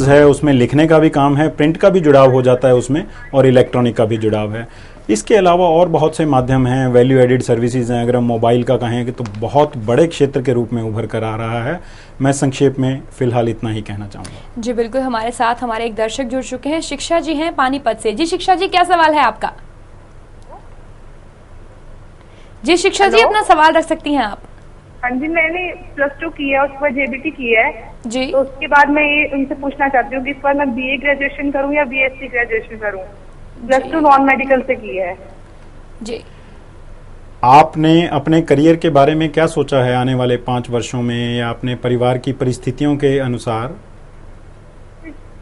News है उसमें लिखने का भी काम है, प्रिंट का भी जुड़ाव हो जाता है उसमें, और इलेक्ट्रॉनिक का भी जुड़ाव है। इसके अलावा और बहुत से माध्यम हैं, वैल्यू एडिड सर्विसेज हैं। अगर हम मोबाइल का कहें कि तो बहुत बड़े क्षेत्र के रूप में उभर कर आ रहा है। मैं संक्षेप में फिलहाल इतना ही कहना चाहूँगा। जी बिल्कुल, हमारे साथ हमारे एक दर्शक जुड़ चुके हैं, शिक्षा जी हैं पानीपत से। जी शिक्षा जी, क्या सवाल है आपका? जी शिक्षा जी, अपना सवाल रख सकती हैं आप। हाँ जी, मैंने +2 किया है, उसके बाद जेबीटी किया है जी। तो उसके बाद मैं ये उनसे पूछना चाहती हूँ कि इस बार मैं बीए ग्रेजुएशन करूँ या बीएससी ग्रेजुएशन करूँ। +2 नॉन मेडिकल से किया है। जी, आपने अपने करियर के बारे में क्या सोचा है आने वाले 5 वर्षों में, या अपने परिवार की परिस्थितियों के अनुसार?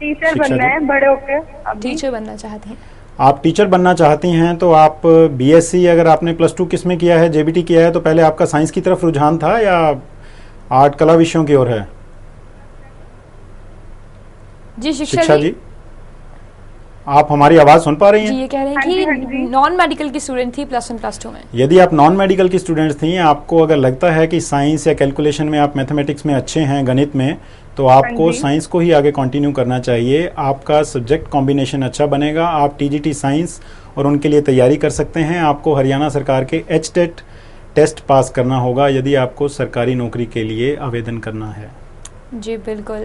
टीचर बनना है बड़े होकर। टीचर बनना चाहते हैं आप? टीचर बनना चाहती हैं तो आप बीएससी, अगर आपने +2 किस में किया है, जेबीटी किया है, तो पहले आपका साइंस की तरफ रुझान था या आर्ट कला विषयों की ओर है? जी शिक्षा जी, आप हमारी आवाज सुन पा रही हैं? जी ये कह रहे हैं कि नॉन मेडिकल की स्टूडेंट थी +1 +2 में। यदि आप नॉन मेडिकल की स्टूडेंट थी, आपको अगर लगता है कि साइंस या कैलकुलेशन में, आप मैथमेटिक्स में अच्छे हैं, गणित में, तो आपको साइंस को ही आगे कंटिन्यू करना चाहिए। आपका सब्जेक्ट कॉम्बिनेशन अच्छा बनेगा। आप टीजीटी साइंस और उनके लिए तैयारी कर सकते हैं। आपको हरियाणा सरकार के एचटेट टेस्ट पास करना होगा यदि आपको सरकारी नौकरी के लिए आवेदन करना है। जी बिल्कुल।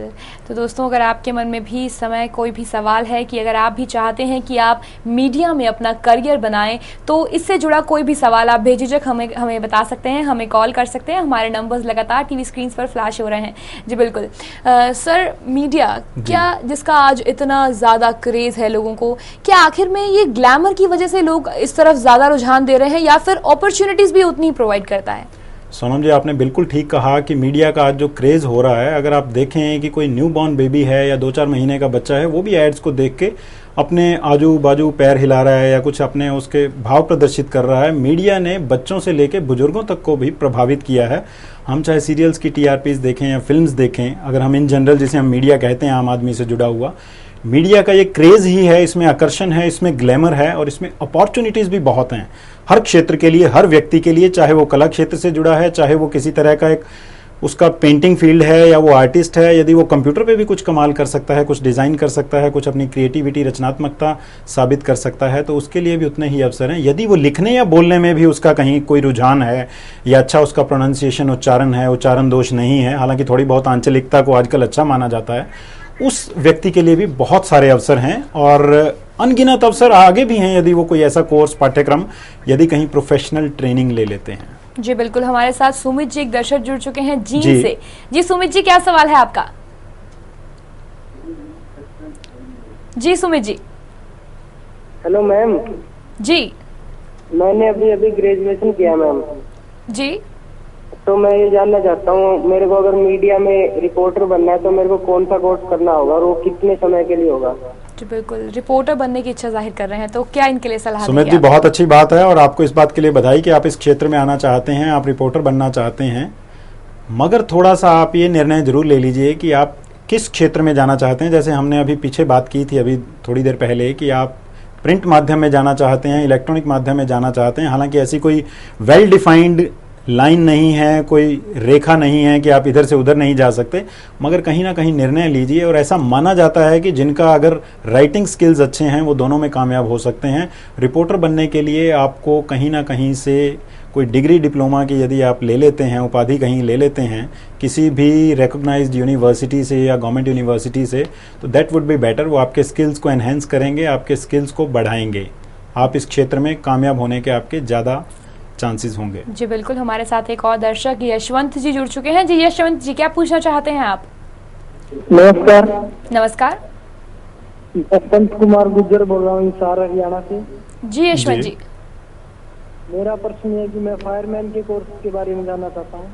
तो दोस्तों, अगर आपके मन में भी इस समय कोई भी सवाल है कि अगर आप भी चाहते हैं कि आप मीडिया में अपना करियर बनाएं, तो इससे जुड़ा कोई भी सवाल आप बेझिझक हमें बता सकते हैं, हमें कॉल कर सकते हैं। हमारे नंबर्स लगातार टीवी स्क्रीन पर फ्लैश हो रहे हैं। जी बिल्कुल। सर, मीडिया क्या, जिसका आज इतना ज़्यादा क्रेज़ है लोगों को, क्या आखिर में ये ग्लैमर की वजह से लोग इस तरफ ज़्यादा रुझान दे रहे हैं, या फिर अपॉर्चुनिटीज़ भी उतनी प्रोवाइड करता है? सोनम जी, आपने बिल्कुल ठीक कहा कि मीडिया का आज जो क्रेज़ हो रहा है, अगर आप देखें कि कोई न्यू बॉर्न बेबी है या 2-4 महीने का बच्चा है, वो भी एड्स को देख के अपने आजू बाजू पैर हिला रहा है या कुछ अपने उसके भाव प्रदर्शित कर रहा है। मीडिया ने बच्चों से लेके बुजुर्गों तक को भी प्रभावित किया है। हम चाहे सीरियल्स की टीआरपीज देखें या फिल्म्स देखें, अगर हम इन जनरल, जिसे हम मीडिया कहते हैं, आम आदमी से जुड़ा हुआ, मीडिया का ये क्रेज़ ही है, इसमें आकर्षण है, इसमें ग्लैमर है, और इसमें अपॉर्चुनिटीज़ भी बहुत हैं हर क्षेत्र के लिए, हर व्यक्ति के लिए, चाहे वो कला क्षेत्र से जुड़ा है, चाहे वो किसी तरह का एक उसका पेंटिंग फील्ड है, या वो आर्टिस्ट है। यदि वो कंप्यूटर पे भी कुछ कमाल कर सकता है, कुछ डिज़ाइन कर सकता है, कुछ अपनी क्रिएटिविटी, रचनात्मकता साबित कर सकता है, तो उसके लिए भी उतने ही अवसर हैं। यदि वो लिखने या बोलने में भी उसका कहीं कोई रुझान है, या अच्छा उसका प्रोनाउंसिएशन, उच्चारण है, उच्चारण दोष नहीं है, हालांकि थोड़ी बहुत आंचलिकता को आजकल अच्छा माना जाता है, उस व्यक्ति के लिए भी बहुत सारे अवसर हैं, और अनगिनत अवसर आगे भी हैं यदि वो कोई ऐसा कोर्स, पाठ्यक्रम, यदि कहीं प्रोफेशनल ट्रेनिंग ले लेते हैं। जी बिल्कुल। हमारे साथ सुमित जी एक दर्शक जुड़ चुके हैं जी से। जी सुमित जी, क्या सवाल है आपका? जी सुमित जी। Hello ma'am. जी, मैंने अभी ग्रेजुएशन किया मैम। जी, तो मैं ये जानना चाहता हूँ, मेरे को अगर मीडिया में रिपोर्टर बनना है तो मेरे को कौन सा कोर्स करना होगा और वो कितने समय के लिए होगा? जी बिल्कुल। रिपोर्टर बनने की इच्छा जाहिर कर रहे हैं, तो क्या इनके लिए सलाह सुमित जी, बहुत अच्छी बात है, और आपको इस बात के लिए बधाई कि आप इस क्षेत्र में आना चाहते हैं, आप रिपोर्टर बनना चाहते हैं। मगर थोड़ा सा आप ये निर्णय जरूर ले लीजिए कि आप किस क्षेत्र में जाना चाहते हैं। जैसे हमने अभी पीछे बात की थी अभी थोड़ी देर पहले, कि आप प्रिंट माध्यम में जाना चाहते हैं, इलेक्ट्रॉनिक माध्यम में जाना चाहते हैं। हालांकि ऐसी कोई वेल डिफाइंड लाइन नहीं है, कोई रेखा नहीं है कि आप इधर से उधर नहीं जा सकते, मगर कहीं ना कहीं निर्णय लीजिए। और ऐसा माना जाता है कि जिनका अगर राइटिंग स्किल्स अच्छे हैं, वो दोनों में कामयाब हो सकते हैं। रिपोर्टर बनने के लिए आपको कहीं ना कहीं से कोई डिग्री, डिप्लोमा की यदि आप ले लेते हैं, उपाधि कहीं ले लेते हैं किसी भी रिकॉग्नाइज्ड यूनिवर्सिटी से या गवर्नमेंट यूनिवर्सिटी से, तो दैट वुड बी बेटर। वो आपके स्किल्स को एनहेंस करेंगे, आपके स्किल्स को बढ़ाएंगे। आप इस क्षेत्र में कामयाब होने के आपके ज़्यादा चांसेस होंगे। जी बिल्कुल। हमारे साथ एक और दर्शक यशवंत जी जुड़ चुके हैं। जी यशवंत जी, क्या पूछना चाहते हैं आप? नमस्कार। नमस्कार। यशवंत कुमार गुज्जर बोल रहा हूँ, हिसार हरियाणा से। जी यशवंत जी। मेरा प्रश्न है कि मैं फायरमैन के कोर्स के बारे में जानना चाहता हूँ।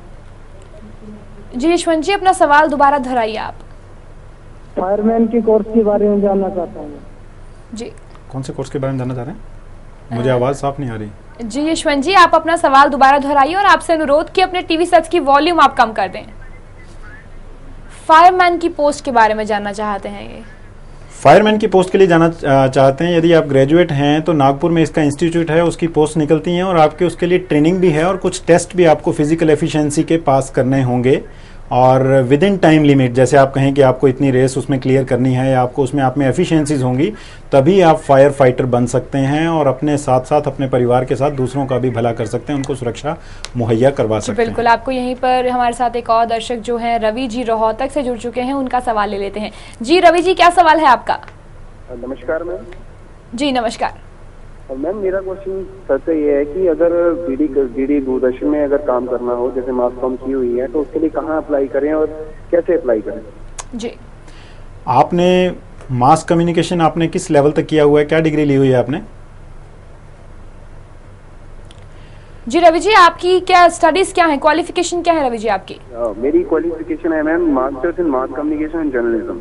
जी यशवंत जी, अपना सवाल दोबारा दोहराइए आप। फायरमैन के कोर्स के बारे में जानना चाहता हूँ। जी, कौन से कोर्स के बारे में जानना चाह रहे हैं? मुझे आवाज़ साफ नहीं आ रही। जी यशवंत जी, आप अपना सवाल दोबारा दोहराइए, और आपसे अनुरोध कि अपने टीवी सेट की वॉल्यूम आप कम कर दें। फायरमैन की पोस्ट के बारे में जानना चाहते हैं ये। फायरमैन की पोस्ट के लिए जाना चाहते हैं। यदि आप ग्रेजुएट हैं तो नागपुर में इसका इंस्टीट्यूट है, उसकी पोस्ट निकलती हैं, और आपके उसके लिए ट्रेनिंग भी है, और कुछ टेस्ट भी आपको फिजिकल एफिशिएंसी के पास करने होंगे, और विद इन टाइम लिमिट, जैसे आप कहें कि आपको इतनी रेस उसमें क्लियर करनी है या आपको उसमें आप में एफिशिएंसीज होंगी, तभी आप फायर फाइटर बन सकते हैं और अपने साथ साथ अपने परिवार के साथ दूसरों का भी भला कर सकते हैं, उनको सुरक्षा मुहैया करवा सकते हैं। बिल्कुल, आपको यहीं पर हमारे साथ एक और दर्शक जो हैं रवि जी रोहतक से जुड़ चुके हैं, उनका सवाल ले लेते हैं। जी रवि जी, क्या सवाल है आपका? नमस्कार मैम। जी नमस्कार। मैम मेरा क्वेश्चन सर से ये है कि अगर डीडी दूरदर्शन में अगर काम करना हो, जैसे मास कॉम की हुई है, तो उसके लिए कहाँ अप्लाई करें और कैसे अप्लाई करें? जी, आपने मास कम्युनिकेशन आपने किस लेवल तक किया हुआ है, क्या डिग्री ली हुई है आपने? जी रवि जी, आपकी क्या स्टडीज क्या है, क्वालिफिकेशन क्या है रवि जी आपकी? मेरी क्वालिफिकेशन है ma'am masters in mass communication and journalism.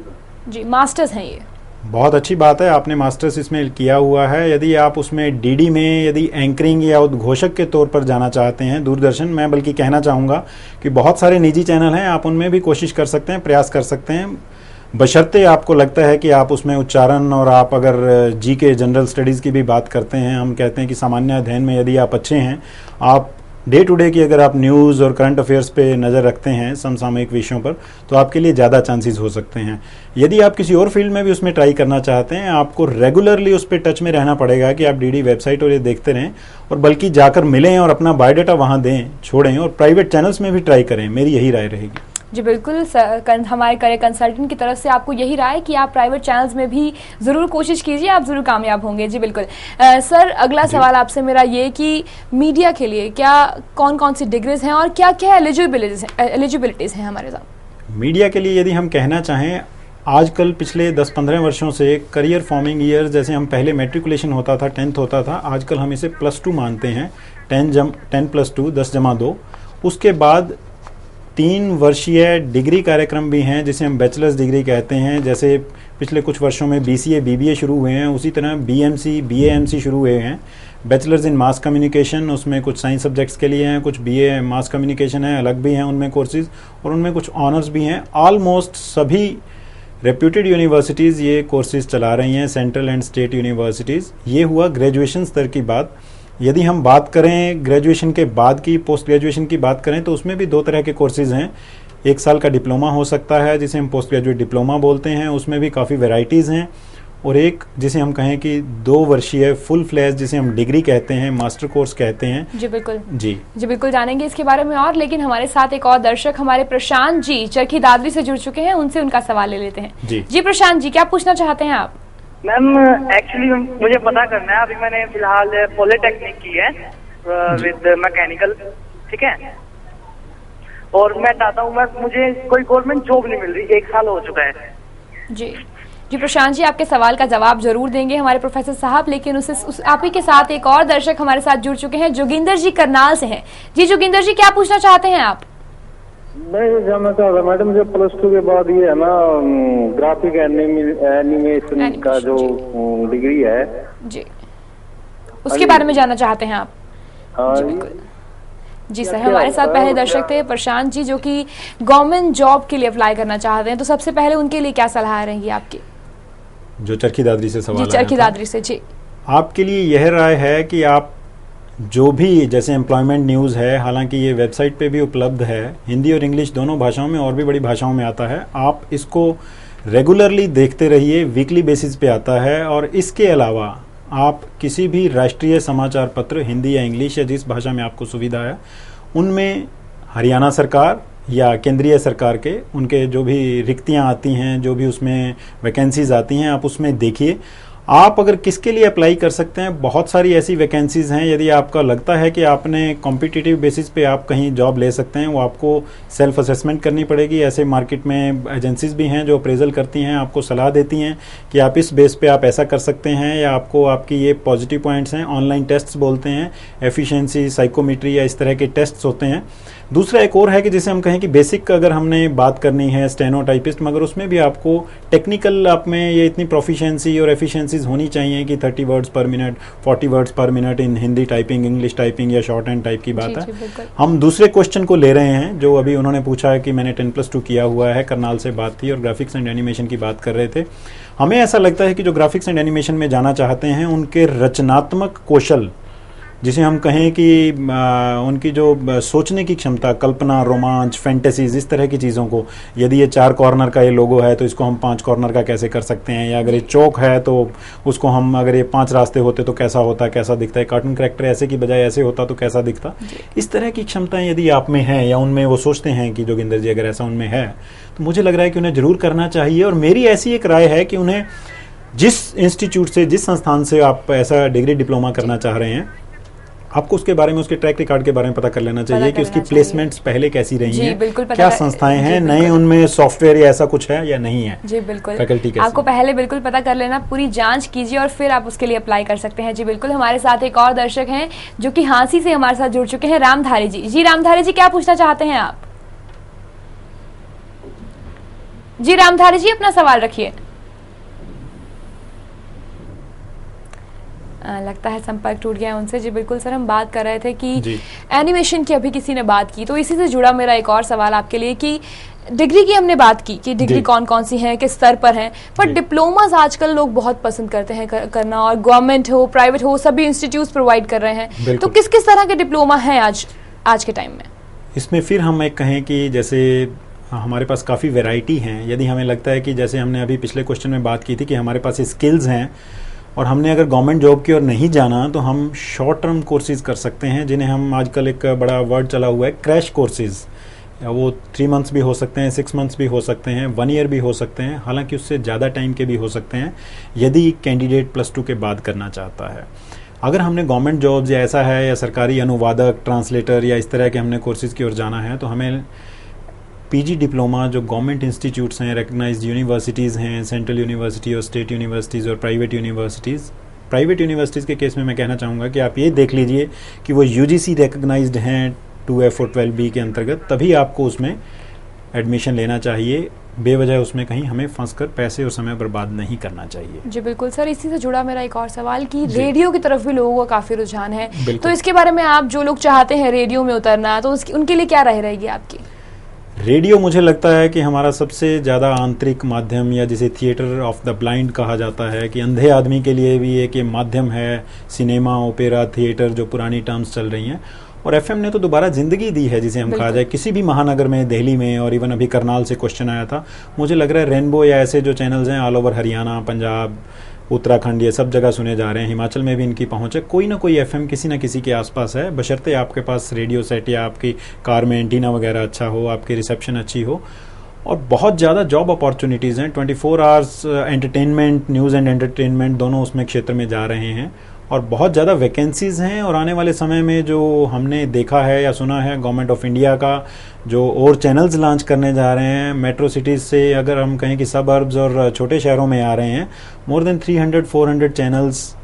जी, मास्टर्स हैं ये। बहुत अच्छी बात है, आपने मास्टर्स इसमें किया हुआ है। यदि आप उसमें डीडी में यदि एंकरिंग या उद्घोषक के तौर पर जाना चाहते हैं दूरदर्शन, मैं बल्कि कहना चाहूँगा कि बहुत सारे निजी चैनल हैं, आप उनमें भी कोशिश कर सकते हैं, प्रयास कर सकते हैं, बशर्ते आपको लगता है कि आप उसमें उच्चारण और आप अगर जी के जनरल स्टडीज़ की भी बात करते हैं, हम कहते हैं कि सामान्य अध्ययन में यदि आप अच्छे हैं, आप डे टू डे की अगर आप न्यूज़ और करंट अफेयर्स पे नज़र रखते हैं समसामयिक विषयों पर, तो आपके लिए ज़्यादा चांसेस हो सकते हैं। यदि आप किसी और फील्ड में भी उसमें ट्राई करना चाहते हैं, आपको रेगुलरली उस पर टच में रहना पड़ेगा कि आप डीडी वेबसाइट और ये देखते रहें और बल्कि जाकर मिलें और अपना बायोडाटा वहाँ दें, छोड़ें और प्राइवेट चैनल्स में भी ट्राई करें, मेरी यही राय रहेगी। जी बिल्कुल, हमारे करियर कंसल्टेंट की तरफ से आपको यही राय है कि आप प्राइवेट चैनल्स में भी ज़रूर कोशिश कीजिए, आप ज़रूर कामयाब होंगे। जी बिल्कुल। सर, अगला सवाल आपसे मेरा ये कि मीडिया के लिए क्या कौन कौन सी डिग्रीज हैं और क्या क्या एलिजिबिलिटीज़ हैं हमारे साथ? मीडिया के लिए यदि हम कहना चाहें, आजकल पिछले 10-15 वर्षों से करियर फॉर्मिंग ईयर, जैसे हम पहले मैट्रिकुलेशन होता था, 10th होता था, आजकल हम इसे +2 मानते हैं। 10+2 10+2, उसके बाद 3 वर्षीय डिग्री कार्यक्रम भी हैं जिसे हम बैचलर्स डिग्री कहते हैं। जैसे पिछले कुछ वर्षों में BCA BBA शुरू हुए हैं, उसी तरह BMC BAMC शुरू हुए हैं। बैचलर्स इन मास कम्युनिकेशन, उसमें कुछ साइंस सब्जेक्ट्स के लिए हैं, कुछ BA मास कम्युनिकेशन है, अलग भी हैं उनमें कोर्सेज, और उनमें कुछ ऑनर्स भी हैं। ऑलमोस्ट सभी रेप्यूटेड यूनिवर्सिटीज़ ये कोर्सेज चला रही हैं, सेंट्रल एंड स्टेट यूनिवर्सिटीज़। ये हुआ ग्रेजुएशन स्तर की बात। यदि हम बात करें ग्रेजुएशन के बाद की, पोस्ट ग्रेजुएशन की बात करें, तो उसमें भी 2 तरह के कोर्सेज हैं। 1 साल का डिप्लोमा हो सकता है जिसे हम पोस्ट ग्रेजुएट डिप्लोमा बोलते हैं, उसमें भी काफ़ी वेराइटीज़ हैं, और एक जिसे हम कहें कि 2 वर्षीय फुल फ्लैश जिसे हम डिग्री कहते हैं, मास्टर कोर्स कहते हैं। जी बिल्कुल। जी बिल्कुल जानेंगे इसके बारे में और, लेकिन हमारे साथ एक और दर्शक हमारे प्रशांत जी चरखी दादरी से जुड़ चुके हैं, उनसे उनका सवाल ले लेते हैं। जी प्रशांत जी, क्या पूछना चाहते हैं आप? मैम एक्चुअली मुझे पता करना है, अभी मैंने फिलहाल पॉलिटेक्निक की है विद मैकेनिकल, ठीक है, और मैं चाहता हूँ, मुझे कोई गवर्नमेंट जॉब नहीं मिल रही, 1 साल हो चुका है। जी प्रशांत जी, आपके सवाल का जवाब जरूर देंगे हमारे प्रोफेसर साहब, लेकिन आप ही के साथ एक और दर्शक हमारे साथ जुड़ चुके हैं, जोगिंदर जी करनाल से हैं। जी जोगिंदर जी, क्या पूछना चाहते हैं आप? मैं ये जानना चाह रहा मैडम, जो +2 के बाद ये है ना ग्राफिक एनिमेशन का जो डिग्री है, जी उसके बारे में जानना चाहते हैं आप? हाँ जी बिल्कुल। जी सर, हमारे साथ पहले दर्शक थे प्रशांत जी जो कि गवर्नमेंट जॉब के लिए अप्लाई करना चाहते हैं, तो सबसे पहले उनके लिए क्या सलाह रहेगी आपकी? जो चरखी दादरी से सवाल, जी चरखी दादरी से। जी आपके लिए यह राय है कि आप जो भी, जैसे एम्प्लॉयमेंट न्यूज़ है, हालांकि ये वेबसाइट पे भी उपलब्ध है, हिंदी और इंग्लिश दोनों भाषाओं में और भी बड़ी भाषाओं में आता है, आप इसको रेगुलरली देखते रहिए, वीकली बेसिस पे आता है। और इसके अलावा आप किसी भी राष्ट्रीय समाचार पत्र, हिंदी या इंग्लिश या जिस भाषा में आपको सुविधा है, उनमें हरियाणा सरकार या केंद्रीय सरकार के उनके जो भी रिक्तियां आती हैं, जो भी उसमें वैकेंसीज आती हैं, आप उसमें देखिए। आप अगर किसके लिए अप्लाई कर सकते हैं, बहुत सारी ऐसी वैकेंसीज हैं। यदि आपका लगता है कि आपने कॉम्पिटिटिव बेसिस पे आप कहीं जॉब ले सकते हैं, वो आपको सेल्फ असेसमेंट करनी पड़ेगी। ऐसे मार्केट में एजेंसीज भी हैं जो अप्रेजल करती हैं, आपको सलाह देती हैं कि आप इस बेस पे आप ऐसा कर सकते हैं, या आपको आपकी ये पॉजिटिव पॉइंट्स हैं। ऑनलाइन टेस्ट्स बोलते हैं, एफिशिएंसी, साइकोमेट्री या इस तरह के टेस्ट्स होते हैं। दूसरा एक और है कि जिसे हम कहें कि बेसिक अगर हमने बात करनी है स्टेनोटाइपिस्ट, मगर उसमें भी आपको टेक्निकल आप में ये इतनी प्रोफिशिएंसी और एफिशिएंसीज होनी चाहिए कि 30 वर्ड्स पर मिनट, 40 वर्ड्स पर minute in Hindi typing, English typing या शॉर्ट हैंड टाइप की बात है। हम दूसरे क्वेश्चन को ले रहे हैं जो अभी उन्होंने पूछा है कि मैंने 10+2 किया हुआ है, करनाल से बात थी और ग्राफिक्स एंड एनिमेशन की बात कर रहे थे। हमें ऐसा लगता है कि जो ग्राफिक्स एंड एनिमेशन में जाना चाहते हैं, उनके रचनात्मक कौशल जिसे हम कहें कि उनकी जो सोचने की क्षमता, कल्पना, रोमांच, फैंटेसीज, इस तरह की चीज़ों को, यदि ये 4 कॉर्नर का ये लोगो है तो इसको हम 5 कॉर्नर का कैसे कर सकते हैं, या अगर ये चौक है तो उसको हम, अगर ये 5 रास्ते होते तो कैसा होता, कैसा दिखता है, कार्टून कैरेक्टर ऐसे की बजाय ऐसे होता तो कैसा दिखता। इस तरह की क्षमताएं यदि आप में हैं या उनमें वो सोचते हैं कि जोगिंदर जी अगर ऐसा उनमें है तो मुझे लग रहा है कि उन्हें जरूर करना चाहिए। और मेरी ऐसी एक राय है कि उन्हें जिस इंस्टीट्यूट से, जिस संस्थान से आप ऐसा डिग्री डिप्लोमा करना चाह रहे हैं, आपको उसके बारे में, उसके ट्रैक रिकॉर्ड के बारे में पता कर लेना चाहिए कि उसकी प्लेसमेंट्स पहले कैसी रही हैं, क्या संस्थाएं हैं, नए उनमें सॉफ्टवेयर या ऐसा कुछ है या नहीं है। जी बिल्कुल, फैकल्टी कैसी, आपको पहले बिल्कुल पता कर लेना, पूरी जांच कीजिए और फिर आप उसके लिए अप्लाई कर सकते हैं। जी बिल्कुल, हमारे साथ एक और दर्शक हैं जो कि हाँसी से हमारे साथ जुड़ चुके हैं, रामधारी जी। जी रामधारी जी, क्या पूछना चाहते हैं आप? जी रामधारी जी, अपना सवाल रखिए। लगता है संपर्क टूट गया है उनसे। जी बिल्कुल सर, हम बात कर रहे थे कि एनिमेशन की अभी किसी ने बात की, तो इसी से जुड़ा मेरा एक और सवाल आपके लिए कि डिग्री की हमने बात की कि डिग्री कौन कौन सी हैं, किस स्तर पर हैं, पर डिप्लोमास आजकल लोग बहुत पसंद करते हैं करना, और गवर्नमेंट हो, प्राइवेट हो, सभी इंस्टीट्यूट प्रोवाइड कर रहे हैं। तो किस किस तरह के डिप्लोमा हैं आज के टाइम में? इसमें फिर हम एक कहें कि जैसे हमारे पास काफ़ी वैरायटी हैं। यदि हमें लगता है कि जैसे हमने अभी पिछले क्वेश्चन में बात की थी कि हमारे पास स्किल्स हैं और हमने अगर गवर्नमेंट जॉब की ओर नहीं जाना तो हम शॉर्ट टर्म कोर्सेज कर सकते हैं, जिन्हें हम आजकल एक बड़ा वर्ड चला हुआ है क्रैश कोर्सेज। वो 3 मंथ्स भी हो सकते हैं, 6 मंथ्स भी हो सकते हैं, 1 ईयर भी हो सकते हैं, हालांकि उससे ज़्यादा टाइम के भी हो सकते हैं यदि कैंडिडेट +2 के बाद करना चाहता है। अगर हमने गवर्नमेंट जॉब्स या ऐसा है, या सरकारी अनुवादक, ट्रांसलेटर या इस तरह के हमने कोर्सेज की ओर जाना है, तो हमें पीजी डिप्लोमा जो गवर्नमेंट इंस्टीट्यूट्स हैं, रिकग्नाइज्ड यूनिवर्सिटीज़ हैं, सेंट्रल यूनिवर्सिटी और स्टेट यूनिवर्सिटीज़ और प्राइवेट यूनिवर्सिटीज़ के केस में मैं कहना चाहूँगा कि आप ये देख लीजिए कि वो यूजीसी रिकग्नाइज्ड हैं 2F और 12B के अंतर्गत, तभी आपको उसमें एडमिशन लेना चाहिए। बेवजह उसमें कहीं हमें फंसकर पैसे और समय बर्बाद नहीं करना चाहिए। जी बिल्कुल सर, इसी से जुड़ा मेरा एक और सवाल कि रेडियो की तरफ भी लोगों का काफ़ी रुझान है, तो इसके बारे में आप, जो लोग चाहते हैं रेडियो में उतरना, तो उनके लिए क्या राय रहेगी आपकी? रेडियो मुझे लगता है कि हमारा सबसे ज़्यादा आंतरिक माध्यम, या जिसे थिएटर ऑफ द ब्लाइंड कहा जाता है, कि अंधे आदमी के लिए भी एक ये माध्यम है, सिनेमा, ओपेरा, थिएटर, जो पुरानी टर्म्स चल रही हैं। और एफएम ने तो दोबारा ज़िंदगी दी है, जिसे हम कहा जाए, किसी भी महानगर में, दिल्ली में, और इवन अभी करनाल से क्वेश्चन आया था, मुझे लग रहा है रेनबो या ऐसे जो चैनल्स हैं ऑल ओवर हरियाणा, पंजाब, उत्तराखंड, ये सब जगह सुने जा रहे हैं। हिमाचल में भी इनकी पहुंच है। कोई ना कोई एफएम किसी ना किसी के आसपास है, बशर्ते आपके पास रेडियो सेट या आपकी कार में एंटीना वगैरह अच्छा हो, आपकी रिसेप्शन अच्छी हो। और बहुत ज़्यादा जॉब अपॉर्चुनिटीज़ हैं, 24 hours entertainment, news and entertainment दोनों उसमें क्षेत्र में जा रहे हैं, और बहुत ज़्यादा वैकेंसीज़ हैं। और आने वाले समय में जो हमने देखा है या सुना है, गवर्नमेंट ऑफ इंडिया का जो और चैनल्स लॉन्च करने जा रहे हैं, मेट्रो सिटीज़ से अगर हम कहें कि सबअर्ब्स और छोटे शहरों में आ रहे हैं, मोर देन 300-400 चैनल्स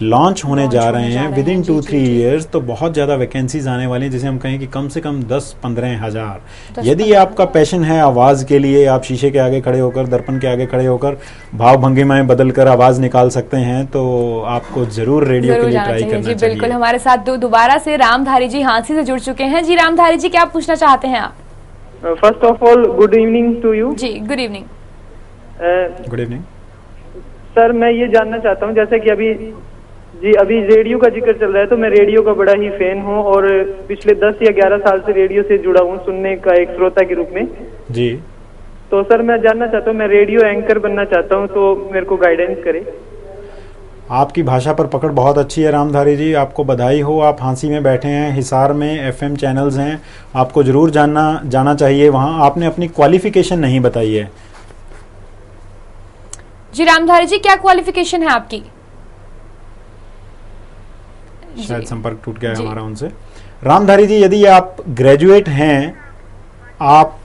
लॉन्च होने जा रहे हैं विद इन 2-3 ईयर्स। तो बहुत ज़्यादा वैकेंसीज आने वाली हैं, जिसे हम कहें कि कम से कम 10-15 हज़ार। यदि आपका पैशन है आवाज़ के लिए, आप शीशे के आगे खड़े होकर, दर्पण के आगे खड़े होकर भाव भंगिमाएं बदल कर आवाज़ निकाल सकते हैं, तो आपको जरूर रेडियो के लिए ट्राई करना चाहिए। जी बिल्कुल, हमारे साथ दोबारा से रामधारी जी हाँसी से जुड़ चुके हैं। जी रामधारी जी, क्या पूछना चाहते हैं आप? First of all good evening to you. जी good evening. Good evening sir, मैं ये जानना चाहता हूँ, जैसे कि अभी रेडियो का जिक्र चल रहा है, तो मैं रेडियो का बड़ा ही फैन हूँ और पिछले 10 या 11 साल से रेडियो से जुड़ा हूँ, सुनने का एक श्रोता के रूप में जी। तो सर मैं जानना चाहता हूँ, मैं रेडियो एंकर बनना चाहता हूँ, तो मेरे को गाइडेंस करे। आपकी भाषा पर पकड़ बहुत अच्छी है रामधारी जी, आपको बधाई हो। आप हाँसी में बैठे हैं, हिसार में एफएम चैनल्स हैं, आपको जरूर जाना चाहिए वहाँ। आपने अपनी क्वालिफिकेशन नहीं बताई है। जी रामधारी जी, क्या क्वालिफिकेशन है आपकी? शायद संपर्क टूट गया है हमारा उनसे। रामधारी जी, यदि आप ग्रेजुएट हैं, आप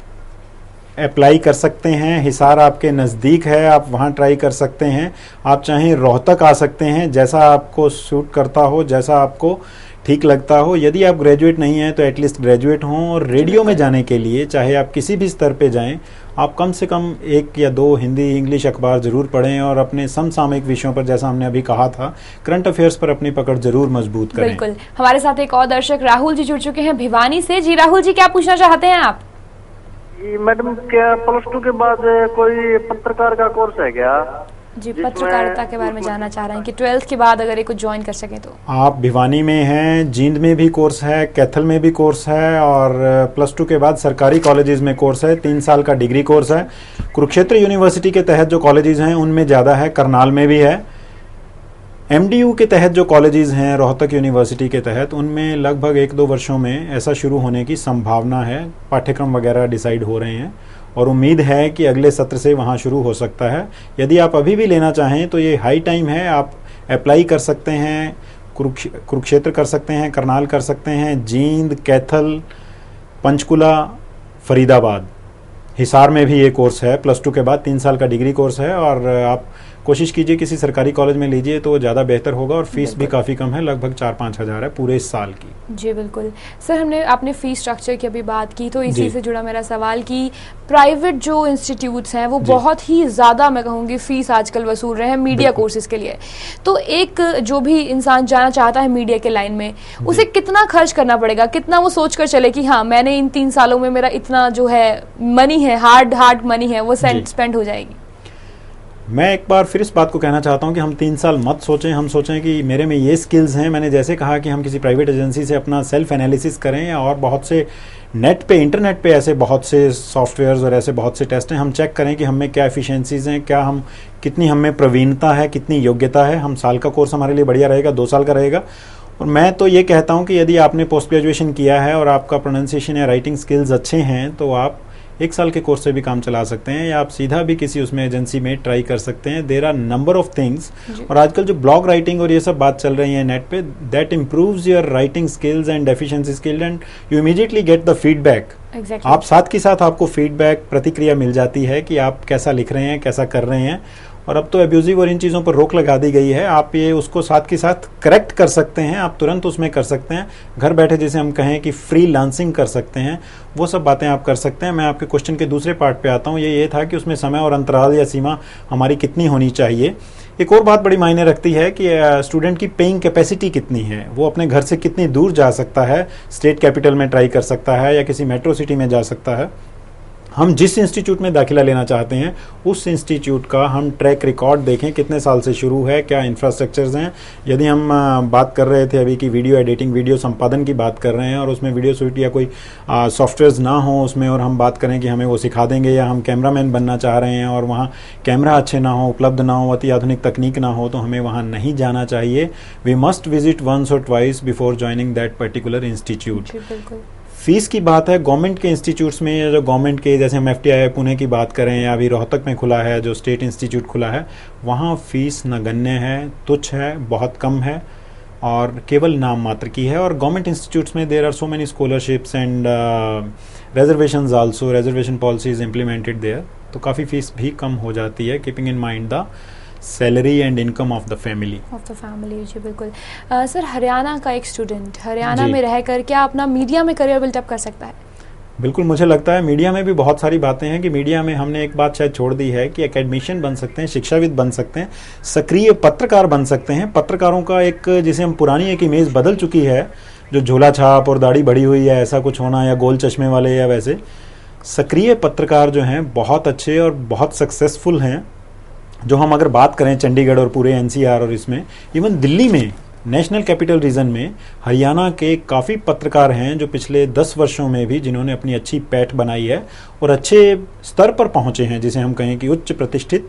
अप्लाई कर सकते हैं। हिसार आपके नज़दीक है, आप वहाँ ट्राई कर सकते हैं। आप चाहें रोहतक आ सकते हैं, जैसा आपको सूट करता हो, जैसा आपको ठीक लगता हो। यदि आप ग्रेजुएट नहीं हैं तो एटलीस्ट ग्रेजुएट हों। और रेडियो में जाने के लिए चाहे आप किसी भी स्तर पे जाएं, आप कम से कम 1 या 2 हिंदी इंग्लिश अखबार ज़रूर पढ़ें और अपने समसामयिक विषयों पर, जैसा हमने अभी कहा था, करंट अफेयर्स पर अपनी पकड़ जरूर मजबूत करें। बिल्कुल। हमारे साथ एक और दर्शक राहुल जी जुड़ चुके हैं भिवानी से। जी राहुल जी, क्या पूछना चाहते हैं आप? जी मैडम, क्या +2 के बाद कोई पत्रकार का कोर्स है क्या? जी, पत्रकारिता के बारे में जानना चाह रहे हैं कि 12th के बाद अगर ये कुछ ज्वाइन कर सकें तो। आप भिवानी में हैं, जींद में भी कोर्स है, कैथल में भी कोर्स है, और +2 के बाद सरकारी कॉलेजेस में कोर्स है, 3 साल का डिग्री कोर्स है। कुरुक्षेत्र यूनिवर्सिटी के तहत जो कॉलेजेस हैं उनमें ज़्यादा है, करनाल में भी है। MDU के तहत जो कॉलेजेस हैं, रोहतक यूनिवर्सिटी के तहत, उनमें लगभग 1-2 वर्षों में ऐसा शुरू होने की संभावना है। पाठ्यक्रम वगैरह डिसाइड हो रहे हैं और उम्मीद है कि अगले सत्र से वहाँ शुरू हो सकता है। यदि आप अभी भी लेना चाहें तो ये हाई टाइम है, आप अप्लाई कर सकते हैं। कुरुक्षेत्र कर सकते हैं, करनाल कर सकते हैं, जींद, कैथल, पंचकुला, फरीदाबाद, हिसार में भी ये कोर्स है। +2 के बाद 3 साल का डिग्री कोर्स है और आप कोशिश कीजिए किसी सरकारी कॉलेज में लीजिए तो ज़्यादा बेहतर होगा। और फीस भी काफ़ी कम है, लगभग 4-5 हज़ार है पूरे साल की। जी बिल्कुल सर, आपने फीस स्ट्रक्चर की अभी बात की तो इसी से जुड़ा मेरा सवाल कि प्राइवेट जो इंस्टीट्यूट्स हैं वो बहुत ही ज़्यादा, मैं कहूँगी, फीस आजकल वसूल रहे हैं मीडिया कोर्सेज के लिए। तो एक जो भी इंसान जाना चाहता है मीडिया के लाइन में, उसे कितना खर्च करना पड़ेगा, कितना वो सोच कर चले कि हाँ मैंने इन 3 सालों में मेरा इतना जो है मनी है, हार्ड मनी है, वो स्पेंड हो जाएगी? मैं एक बार फिर इस बात को कहना चाहता हूं कि हम 3 साल मत सोचें। हम सोचें कि मेरे में ये स्किल्स हैं। मैंने जैसे कहा कि हम किसी प्राइवेट एजेंसी से अपना सेल्फ एनालिसिस करें, और बहुत से इंटरनेट पे ऐसे बहुत से सॉफ्टवेयर्स और ऐसे बहुत से टेस्ट हैं, हम चेक करें कि हम में क्या एफिशिएंसीज हैं, क्या कितनी हम में प्रवीणता है, कितनी योग्यता है। हम साल का कोर्स हमारे लिए बढ़िया रहेगा, 2 साल का रहेगा। और मैं तो ये कहता हूँ कि यदि आपने पोस्ट ग्रेजुएशन किया है और आपका प्रोनाउंसिएशन या राइटिंग स्किल्स अच्छे हैं तो आप 1 साल के कोर्स से भी काम चला सकते हैं, या आप सीधा भी किसी उसमें एजेंसी में ट्राई कर सकते हैं। There are number of things. और आजकल जो ब्लॉग राइटिंग और ये सब बात चल रही है नेट पे, that improves your writing skills and efficiency skill, and you immediately get the feedback. आप साथ के साथ आपको फीडबैक, प्रतिक्रिया मिल जाती है कि आप कैसा लिख रहे हैं, कैसा कर रहे हैं। और अब तो एब्यूजिव और इन चीज़ों पर रोक लगा दी गई है, आप ये उसको साथ के साथ करेक्ट कर सकते हैं, आप तुरंत उसमें कर सकते हैं। घर बैठे जिसे हम कहें कि फ्रीलांसिंग कर सकते हैं, वो सब बातें आप कर सकते हैं। मैं आपके क्वेश्चन के दूसरे पार्ट पे आता हूँ। ये था कि उसमें समय और अंतराल या सीमा हमारी कितनी होनी चाहिए। एक और बात बड़ी मायने रखती है कि स्टूडेंट की पेइंग कैपेसिटी कितनी है, वो अपने घर से कितनी दूर जा सकता है, स्टेट कैपिटल में ट्राई कर सकता है या किसी मेट्रो सिटी में जा सकता है। हम जिस इंस्टीट्यूट में दाखिला लेना चाहते हैं उस इंस्टीट्यूट का हम ट्रैक रिकॉर्ड देखें, कितने साल से शुरू है, क्या इंफ्रास्ट्रक्चर्स हैं। यदि हम बात कर रहे थे अभी की वीडियो एडिटिंग, वीडियो संपादन की बात कर रहे हैं और उसमें वीडियो शूट या कोई सॉफ्टवेयर्स ना हो उसमें, और हम बात करें कि हमें वो सिखा देंगे, या हम कैमरामैन बनना चाह रहे हैं और वहाँ कैमरा अच्छे ना हो, उपलब्ध ना हो, अति आधुनिक तकनीक ना हो, तो हमें वहाँ नहीं जाना चाहिए। वी मस्ट विजिट वंस और twice before joining that particular institute. Fees की बात है, गवर्नमेंट के इंस्टीट्यूट्स में, या जो गवर्नमेंट के, जैसे हम FTI पुणे की बात करें, या अभी रोहतक में खुला है जो स्टेट इंस्टीट्यूट खुला है, वहाँ फीस नगण्य है, तुच्छ है, बहुत कम है और केवल नाम मात्र की है। और गवर्नमेंट इंस्टीट्यूट्स में there are so many scholarships and reservations also, reservation policies implemented there, तो काफ़ी फीस भी कम हो जाती है, keeping in mind the salary and income of the family. जी बिल्कुल। सर, हरियाणा का एक स्टूडेंट हरियाणा में रहकर क्या अपना मीडिया में करियर बिल्डअप कर सकता है? बिल्कुल, मुझे लगता है मीडिया में भी बहुत सारी बातें हैं कि मीडिया में हमने एक बात शायद छोड़ दी है कि एकेडमिशियन बन सकते हैं, शिक्षाविद बन सकते हैं, सक्रिय पत्रकार बन सकते हैं। पत्रकारों का एक, जिसे हम पुरानी एक इमेज बदल चुकी है, जो झोला छाप और दाढ़ी बढ़ी हुई है ऐसा कुछ होना, या गोल चश्मे वाले, या वैसे सक्रिय पत्रकार जो हैं बहुत अच्छे और बहुत सक्सेसफुल हैं। जो हम अगर बात करें चंडीगढ़ और पूरे NCR और इसमें, इवन दिल्ली में, नेशनल कैपिटल रीजन में, हरियाणा के काफ़ी पत्रकार हैं जो पिछले 10 वर्षों में भी, जिन्होंने अपनी अच्छी पैठ बनाई है और अच्छे स्तर पर पहुंचे हैं, जिसे हम कहें कि उच्च प्रतिष्ठित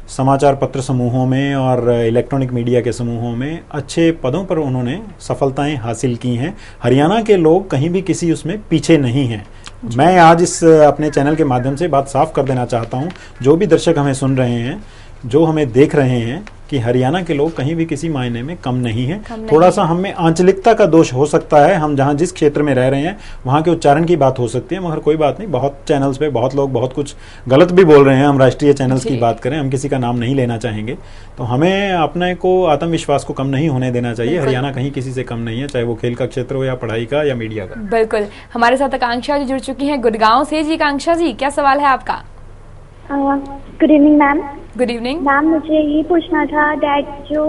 समाचार पत्र समूहों में और इलेक्ट्रॉनिक मीडिया के समूहों में अच्छे पदों पर उन्होंने सफलताएं हासिल की हैं। हरियाणा के लोग कहीं भी किसी उसमें पीछे नहीं हैं। मैं आज इस अपने चैनल के माध्यम से बात साफ कर देना चाहता हूं, जो भी दर्शक हमें सुन रहे हैं, जो हमें देख रहे हैं, कि हरियाणा के लोग कहीं भी किसी मायने में कम नहीं हैं। थोड़ा सा हम में आंचलिकता का दोष हो सकता है, हम जहाँ जिस क्षेत्र में रह रहे हैं वहाँ के उच्चारण की बात हो सकती है, मगर कोई बात नहीं। बहुत चैनल्स पे बहुत लोग बहुत कुछ गलत भी बोल रहे हैं। हम राष्ट्रीय चैनल्स की बात करें, हम किसी का नाम नहीं लेना चाहेंगे, तो हमें अपने को आत्मविश्वास को कम नहीं होने देना चाहिए। हरियाणा कहीं किसी से कम नहीं है, चाहे वो खेल का क्षेत्र हो या पढ़ाई का या मीडिया का। बिल्कुल। हमारे साथ आकांक्षा जी जुड़ चुकी हैं गुड़गांव से। जी आकांक्षा जी, क्या सवाल है आपका? Good evening ma'am. Good evening ma'am, मुझे ये पूछना था दैट जो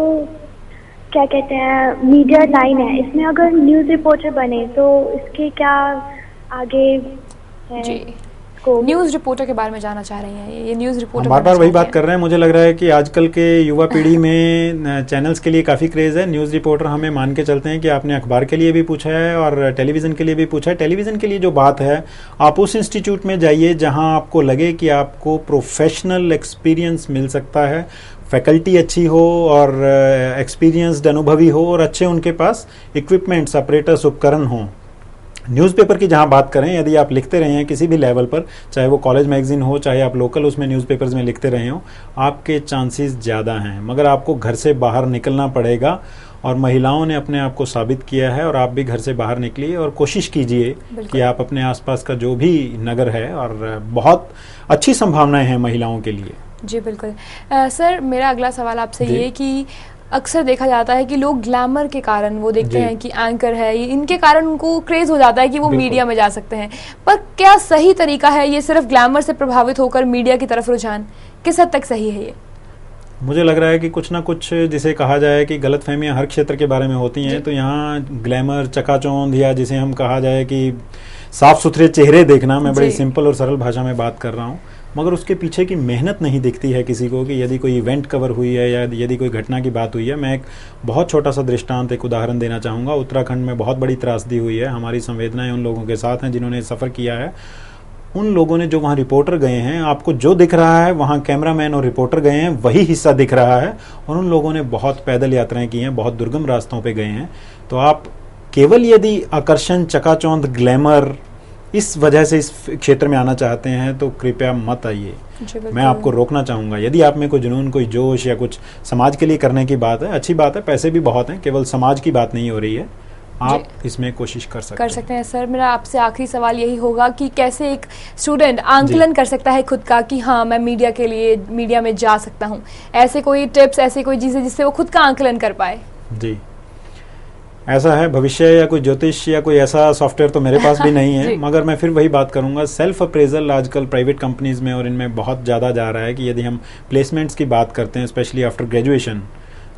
क्या कहते हैं मीडिया लाइन है, इसमें अगर न्यूज़ रिपोर्टर बने तो इसके क्या आगे है? जी को। न्यूज़ रिपोर्टर के बारे में जानना चाह रही हैं, ये न्यूज़ रिपोर्टर बार बार वही बात कर रहे हैं। मुझे लग रहा है कि आजकल के युवा पीढ़ी में चैनल्स के लिए काफ़ी क्रेज़ है। न्यूज़ रिपोर्टर हमें मान के चलते हैं कि आपने अखबार के लिए भी पूछा है और टेलीविज़न के लिए भी पूछा है। टेलीविज़न के लिए जो बात है, आप उस इंस्टीट्यूट में जाइए जहां आपको लगे कि आपको प्रोफेशनल एक्सपीरियंस मिल सकता है, फैकल्टी अच्छी हो और एक्सपीरियंस्ड अनुभवी हो और अच्छे उनके पास इक्विपमेंट्स, ऑपरेटर्स, उपकरण हों। न्यूज़पेपर की जहां बात करें, यदि आप लिखते रहे हैं किसी भी लेवल पर, चाहे वो कॉलेज मैगजीन हो, चाहे आप लोकल उसमें न्यूज़पेपर्स में लिखते रहे हो, आपके चांसेस ज़्यादा हैं। मगर आपको घर से बाहर निकलना पड़ेगा और महिलाओं ने अपने आप को साबित किया है और आप भी घर से बाहर निकलिए और कोशिश कीजिए कि आप अपने आसपास का जो भी नगर है, और बहुत अच्छी संभावनाएं हैं महिलाओं के लिए। जी बिल्कुल। सर, मेरा अगला सवाल आपसे ये कि अक्सर देखा जाता है कि लोग ग्लैमर के कारण वो देखते हैं कि एंकर है, इनके कारण उनको क्रेज हो जाता है कि वो मीडिया में जा सकते हैं। पर क्या सही तरीका है ये सिर्फ ग्लैमर से प्रभावित होकर मीडिया की तरफ रुझान? किस हद तक सही है ये? मुझे लग रहा है कि कुछ ना कुछ, जिसे कहा जाए कि गलतफहमियां हर क्षेत्र के बारे में होती हैं, तो यहाँ ग्लैमर, चकाचौंध, या जिसे हम कहा जाए कि साफ सुथरे चेहरे देखना, मैं बड़ी सिंपल और सरल भाषा में बात कर रहा हूँ, मगर उसके पीछे की मेहनत नहीं दिखती है किसी को। कि यदि कोई इवेंट कवर हुई है या यदि कोई घटना की बात हुई है, मैं एक बहुत छोटा सा दृष्टांत, एक उदाहरण देना चाहूँगा। उत्तराखंड में बहुत बड़ी त्रासदी हुई है, हमारी संवेदनाएं उन लोगों के साथ हैं जिन्होंने सफ़र किया है। उन लोगों ने, जो वहाँ रिपोर्टर गए हैं, आपको जो दिख रहा है वहाँ कैमरामैन और रिपोर्टर गए हैं वही हिस्सा दिख रहा है, और उन लोगों ने बहुत पैदल यात्राएं की हैं, बहुत दुर्गम रास्तों पे गए हैं। तो आप केवल यदि आकर्षण, चकाचौंध, ग्लैमर इस वजह से इस क्षेत्र में आना चाहते हैं तो कृपया मत आइए। मैं आपको रोकना चाहूँगा। यदि आप में कोई जुनून, कोई जोश या कुछ समाज के लिए करने की बात है, अच्छी बात है, पैसे भी बहुत हैं, केवल समाज की बात नहीं हो रही है, आप इसमें कोशिश कर सकते हैं। सर, मेरा आपसे आखिरी सवाल यही होगा कि कैसे एक स्टूडेंट आंकलन कर सकता है खुद का कि हाँ, मैं मीडिया के लिए, मीडिया में जा सकता हूँ? ऐसे कोई टिप्स, ऐसे कोई चीज़ें जिससे वो खुद का आंकलन कर पाए? जी, ऐसा है, भविष्य या कोई ज्योतिष या कोई ऐसा सॉफ्टवेयर तो मेरे पास भी नहीं है, मगर मैं फिर वही बात करूंगा। सेल्फ अप्रेजल आजकल प्राइवेट कंपनीज में और इनमें बहुत ज़्यादा जा रहा है कि यदि हम प्लेसमेंट्स की बात करते हैं, स्पेशली आफ्टर ग्रेजुएशन,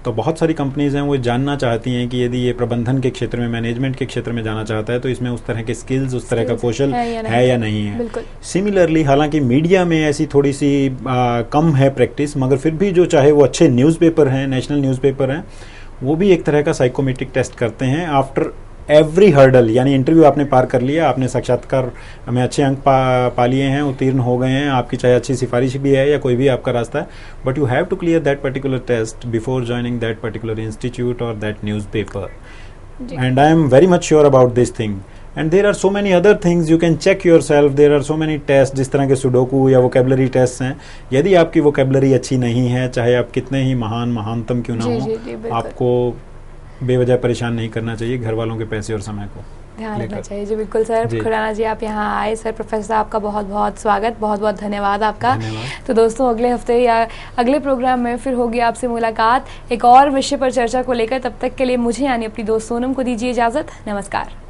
तो बहुत सारी कंपनीज हैं वो जानना चाहती हैं कि यदि ये प्रबंधन के क्षेत्र में, मैनेजमेंट के क्षेत्र में जाना चाहता है तो इसमें उस तरह के स्किल्स, उस तरह का कौशल है या नहीं है। सिमिलरली, हालांकि मीडिया में ऐसी थोड़ी सी कम है प्रैक्टिस, मगर फिर भी जो चाहे वो अच्छे न्यूज़पेपर हैं, नेशनल न्यूज़पेपर हैं, वो भी एक तरह का साइकोमेट्रिक टेस्ट करते हैं आफ्टर एवरी हर्डल। यानी इंटरव्यू आपने पार कर लिया, आपने साक्षात्कार में अच्छे अंक पा लिए हैं, उत्तीर्ण हो गए हैं, आपकी चाहे अच्छी सिफारिश भी है या कोई भी आपका रास्ता है, but you have to clear that particular test before joining that particular institute और that newspaper. And I am very much sure about this thing. And there are so many other things you can check yourself. There are so many test, जिस तरह के sudoku या vocabulary test हैं। यदि आपकी vocabulary अच्छी नहीं है, चाहे आप कितने ही महानतम क्यों ना हो, आपको बेवजह परेशान नहीं करना चाहिए घर वालों के पैसे और समय को ध्यान रखना चाहिए। जी बिल्कुल सर, खुराना जी आप यहाँ आए। सर, प्रोफेसर आपका बहुत बहुत स्वागत, बहुत बहुत धन्यवाद आपका। तो दोस्तों, अगले हफ्ते या अगले प्रोग्राम में फिर होगी आपसे मुलाकात एक और विषय पर चर्चा को लेकर। तब तक के लिए मुझे यानी अपनी दोस्त सोनम को दीजिए इजाज़त। नमस्कार।